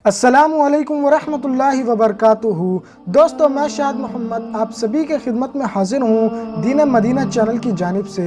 अस्सलामुअलैकुम वरहमतुल्लाहि वबरकातुहू। दोस्तों, मैं शाद मोहम्मद आप सभी के खिदमत में हाजिर हूँ दीन मदीना चैनल की जानिब से।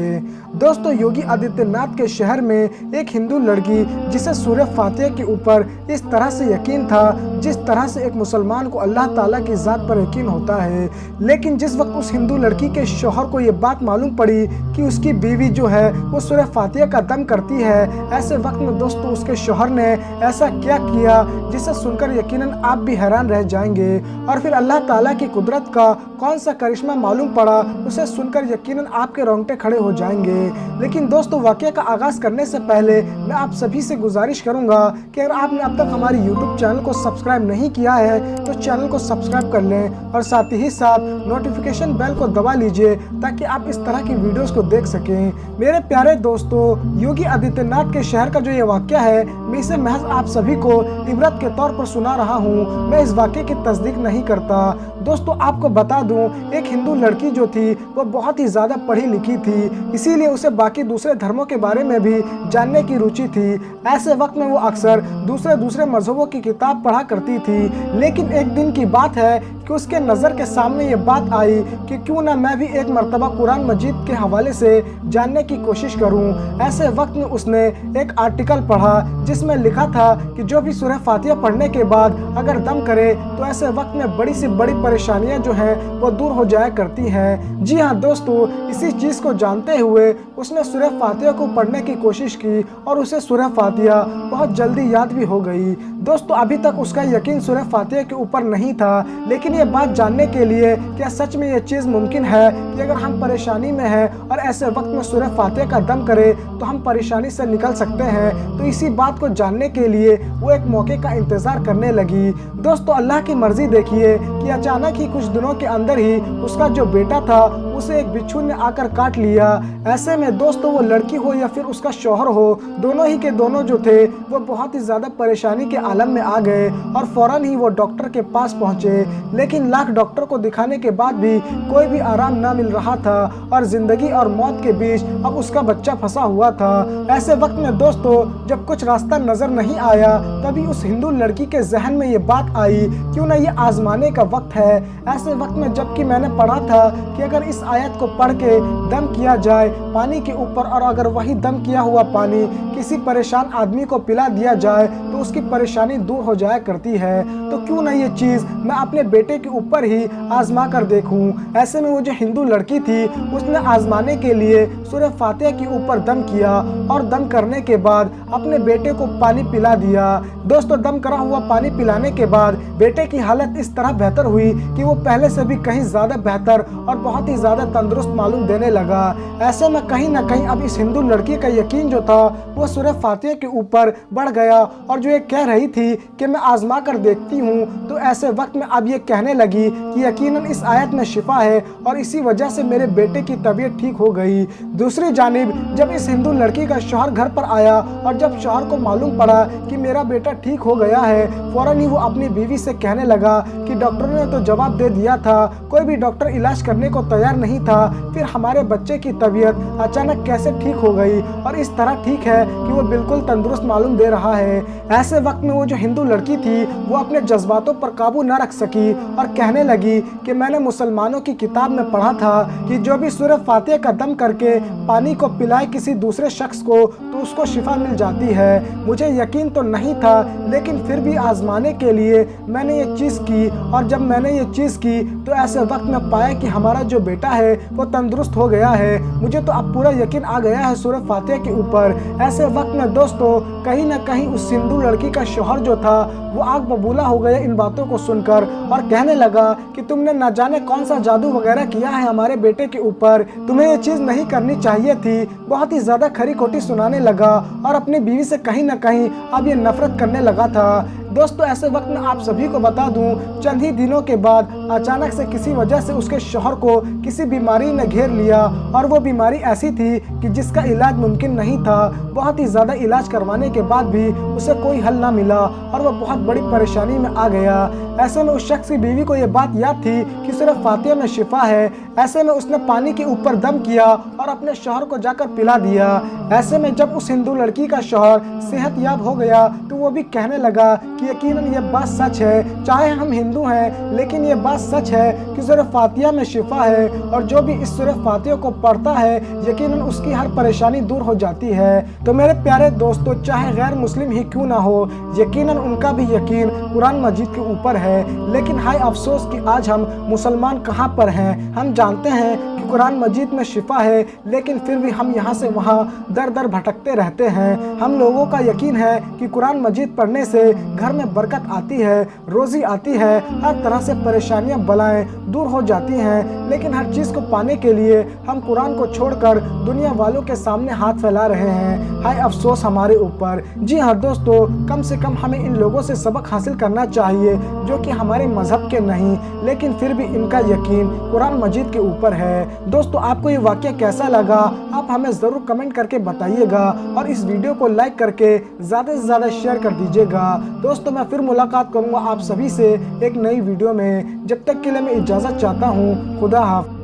दोस्तों, योगी आदित्यनाथ के शहर में एक हिंदू लड़की जिसे सूरह फातिहा के ऊपर इस तरह से यकीन था जिस तरह से एक मुसलमान को अल्लाह ताला की ज़ात पर यकीन होता है। लेकिन जिस वक्त उस हिंदू लड़की के शौहर को ये बात मालूम पड़ी कि उसकी बीवी जो है वो सूरह फातिहा का दम करती है, ऐसे वक्त में दोस्तों उसके शौहर ने ऐसा क्या किया जिसे सुनकर यकीनन आप भी हैरान रह जाएंगे। और फिर अल्लाह ताला की कुदरत का कौन सा करिश्मा मालूम पड़ा, उसे सुनकर यकीनन आपके रोंगटे खड़े हो जाएंगे। लेकिन दोस्तों, वाक़या का आगाज़ करने से पहले मैं आप सभी से गुजारिश करूंगा कि अगर आपने अब तक हमारी यूट्यूब चैनल को सब्सक्राइब नहीं किया है तो चैनल को सब्सक्राइब कर लें और साथ ही साथ नोटिफिकेशन बेल को दबा लीजिए ताकि आप इस तरह की वीडियोस को देख सकें। मेरे प्यारे दोस्तों, योगी आदित्यनाथ के शहर का जो ये वाक़या है, मैं इसे महज आप सभी को इबरत के तौर पर सुना रहा हूँ। मैं इस वाक़े की तस्दीक नहीं करता। दोस्तों, आपको बता दूं, एक हिंदू लड़की जो थी वो बहुत ही ज़्यादा पढ़ी लिखी थी, इसीलिए उसे बाकी दूसरे धर्मों के बारे में भी जानने की रुचि थी। ऐसे वक्त में वो अक्सर दूसरे मजहबों की किताब पढ़ा करती थी। लेकिन एक दिन की बात है कि उसके नज़र के सामने ये बात आई कि क्यों ना मैं भी एक मर्तबा कुरान मजीद के हवाले से जानने की कोशिश करूं। ऐसे वक्त में उसने एक आर्टिकल पढ़ा जिसमें लिखा था कि जो भी सूरह फातिहा पढ़ने के बाद अगर दम करे तो ऐसे वक्त में बड़ी से बड़ी परेशानियां जो हैं वो दूर हो जाया करती हैं। जी हाँ दोस्तों, इसी चीज़ को जानते हुए उसने सूरह फातिहा को पढ़ने की कोशिश की और उसे सूरह फातिहा बहुत जल्दी याद भी हो गई। दोस्तों, अभी तक उसका यकीन सूरह फातिहा के ऊपर नहीं था, लेकिन ये बात जानने के लिए क्या सच में ये चीज़ मुमकिन है कि अगर हम परेशानी में हैं और ऐसे वक्त में सूरह फातिहा का दम करें तो हम परेशानी से निकल सकते हैं। तो इसी बात को जानने के लिए वो एक मौके का इंतज़ार करने लगी। दोस्तों, अल्लाह की मर्जी देखिए कि अचानक ही कुछ दिनों के अंदर ही उसका जो बेटा था उसे एक बिच्छू ने आकर काट लिया। ऐसे में दोस्तों, वो लड़की हो या फिर उसका शौहर हो, दोनों ही के दोनों जो थे वो बहुत ही ज़्यादा परेशानी के आलम में आ गए और फ़ौरन ही वो डॉक्टर के पास पहुँचे। लेकिन लाख डॉक्टर को दिखाने के बाद भी कोई भी आराम ना मिल रहा था और ज़िंदगी और मौत के बीच अब उसका बच्चा फंसा हुआ था। ऐसे वक्त में दोस्तों, जब कुछ रास्ता नज़र नहीं आया तभी उस हिंदू लड़की के जहन में ये बात आई क्यों ना ये आजमाने का वक्त है। ऐसे वक्त में जबकि मैंने पढ़ा था कि अगर इस आयत को पढ़ के दम किया जाए पानी के ऊपर और अगर वही दम किया हुआ पानी किसी परेशान आदमी को पिला दिया जाए तो उसकी परेशानी दूर हो जाया करती है, तो क्यों ना ये चीज़ मैं अपने बेटे के ऊपर ही आजमा कर देखूं। ऐसे में वो जो हिंदू लड़की थी उसने आजमाने के लिए सूरह फातिहा के ऊपर दम किया और दम करने के बाद अपने बेटे को पानी पिला दिया। दोस्तों, दम करा हुआ पानी पिलाने के बाद बेटे की हालत इस तरह बेहतर हुई कि वो पहले से भी कहीं ज़्यादा बेहतर और बहुत ही ज़्यादा तंदुरुस्त मालूम देने लगा। ऐसे में कहीं ना कहीं अब इस हिंदू लड़की का यकीन जो था वो सूरह फातिहा के ऊपर बढ़ गया और जो ये कह रही थी कि मैं आजमा कर देखती हूँ, तो ऐसे वक्त में अब ये कहने लगी कि यकीनन इस आयत में शिफा है और इसी वजह से मेरे बेटे की तबीयत ठीक हो गई। दूसरी जानिब जब इस हिंदू लड़की का शौहर घर पर आया और जब शौहर को मालूम पड़ा कि मेरा बेटा ठीक हो गया है, फौरन ही वो अपनी बीवी से कहने लगा कि डॉक्टरों ने तो जवाब दे दिया था, कोई भी डॉक्टर इलाज करने को तैयार नहीं था, फिर हमारे बच्चे की तबीयत अचानक कैसे ठीक हो गई और इस तरह ठीक है कि वो बिल्कुल तंदुरुस्त मालूम दे रहा है। ऐसे वक्त में वो जो हिंदू लड़की थी वो अपने जज्बातों पर काबू न रख सकी और कहने लगी कि मैंने मुसलमानों की किताब में पढ़ा था कि जो भी सूरह फातिहा का दम करके पानी को पिलाए किसी दूसरे शख्स को तो उसको शिफा मिल जाती है। मुझे यकीन तो नहीं था, लेकिन फिर भी आजमाने के लिए मैंने ये चीज़ की और जब मैंने ये चीज़ की तो ऐसे वक्त में पाया कि हमारा जो बेटा है वो तंदुरुस्त हो गया है। मुझे तो अब पूरा यकीन आ गया है सूरह फातिहा के ऊपर। ऐसे वक्त में दोस्तों, कहीं ना कहीं उस हिंदू लड़की का शौहर जो था वो आग बबूला हो गया इन बातों को सुनकर और कहने लगा कि तुमने न जाने कौन सा जादू वगैरह किया है हमारे बेटे के ऊपर, तुम्हें ये चीज़ नहीं करनी चाहिए थी। बहुत ही ज़्यादा खरी खोटी सुनाने लगा और अपनी बीवी से कहीं ना कहीं अब ये नफरत करने लगा था। दोस्तों, ऐसे वक्त में आप सभी को बता दूं, चंद ही दिनों के बाद अचानक से किसी वजह से उसके शौहर को किसी बीमारी ने घेर लिया और वो बीमारी ऐसी थी कि जिसका इलाज मुमकिन नहीं था। बहुत ही ज़्यादा इलाज करवाने के बाद भी उसे कोई हल ना मिला और वह बहुत बड़ी परेशानी में आ गया। ऐसे में उस शख्स की बीवी को ये बात याद थी कि सिर्फ फातिहा में शिफा है। ऐसे में उसने पानी के ऊपर दम किया और अपने शौहर को जाकर पिला दिया। ऐसे में जब उस हिंदू लड़की का शौहर सेहत याब हो गया तो वो भी कहने लगा कि यकीनन ये बात सच है, चाहे हम हिंदू हैं लेकिन ये बात सच है कि सूरह फातिहा में शिफा है, और जो भी इस सूरह फातिहा को पढ़ता है यकीनन उसकी हर परेशानी दूर हो जाती है। तो मेरे प्यारे दोस्तों, चाहे गैर मुस्लिम ही क्यों ना हो, यकीनन उनका भी यकीन कुरान मजीद के ऊपर है। लेकिन हाय अफसोस कि आज हम मुसलमान कहाँ पर हैं। हम जानते हैं कि कुरान मजीद में शिफा है, लेकिन फिर भी हम यहाँ से वहाँ दर दर भटकते रहते हैं। हम लोगों का यकीन है कि कुरान मजीद पढ़ने से घर में बरकत आती है, रोज़ी आती है, हर तरह से परेशानियाँ बलाएं दूर हो जाती हैं। लेकिन हर चीज़ को पाने के लिए हम कुरान को छोड़कर दुनिया वालों के सामने हाथ फैला रहे हैं। हाय अफसोस हमारे ऊपर। जी हाँ दोस्तों, कम से कम हमें इन लोगों से सबक हासिल करना चाहिए जो कि हमारे मजहब के नहीं, लेकिन फिर भी इनका यकीन कुरान मजीद के ऊपर है। दोस्तों, आपको ये वाक़या कैसा लगा आप हमें ज़रूर कमेंट करके बताइएगा, और इस वीडियो को लाइक करके ज़्यादा से ज़्यादा शेयर कर दीजिएगा। दोस्तों, मैं फिर मुलाकात करूँगा आप सभी से एक नई वीडियो में। जब तक के लिए मैं इजाज़त चाहता हूँ। खुदा हाफ़िज़।